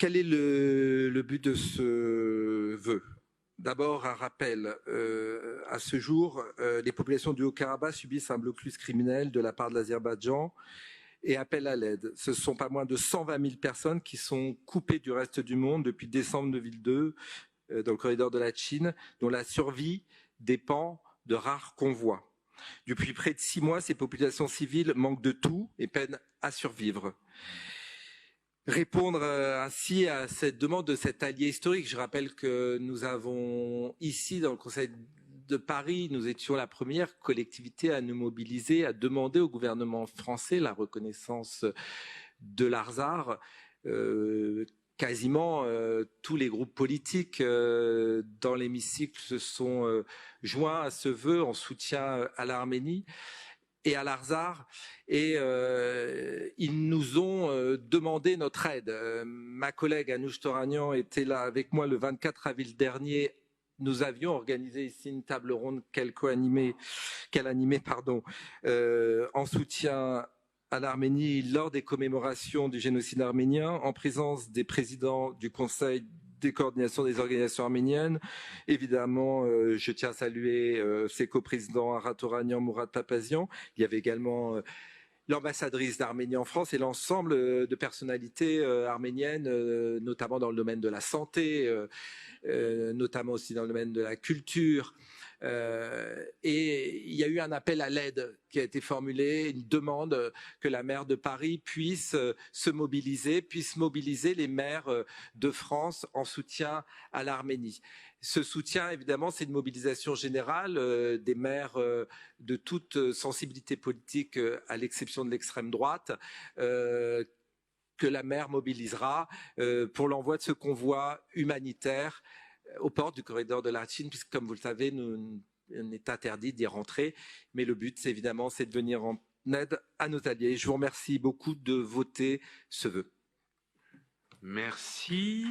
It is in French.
Quel est le but de ce vœu? D'abord, un rappel. À ce jour, les populations du Haut-Karabakh subissent un blocus criminel de la part de l'Azerbaïdjan et appellent à l'aide. Ce sont pas moins de 120 000 personnes qui sont coupées du reste du monde depuis décembre 2002 dans le corridor de la Chine, dont la survie dépend de rares convois. Depuis près de 6 mois, ces populations civiles manquent de tout et peinent à survivre. Répondre ainsi à cette demande de cet allié historique. Je rappelle que nous avons ici, dans le Conseil de Paris, nous étions la première collectivité à nous mobiliser, à demander au gouvernement français la reconnaissance de l'Arzar. Quasiment tous les groupes politiques dans l'hémicycle se sont joints à ce vœu en soutien à l'Arménie et à l'Arzar, et ils nous ont demandé notre aide. Ma collègue Anouche Toragnan était là avec moi le 24 avril dernier. Nous avions organisé ici une table ronde qu'elle animait, en soutien à l'Arménie lors des commémorations du génocide arménien, en présence des présidents du Conseil des coordinations des organisations arméniennes. Évidemment, je tiens à saluer ses coprésidents Arat Toragnan, Mourad Papazian. Il y avait également l'ambassadrice d'Arménie en France et l'ensemble de personnalités arméniennes, notamment dans le domaine de la santé, notamment aussi dans le domaine de la culture. Et il y a eu un appel à l'aide qui a été formulé, une demande que la maire de Paris puisse mobiliser les maires de France en soutien à l'Arménie. Ce soutien, évidemment, c'est une mobilisation générale des maires de toute sensibilité politique, à l'exception de l'extrême droite, que la maire mobilisera pour l'envoi de ce convoi humanitaire aux portes du corridor de la Chine, puisque, comme vous le savez, on est interdit d'y rentrer. Mais le but, évidemment, c'est de venir en aide à nos alliés. Je vous remercie beaucoup de voter ce vœu. Merci.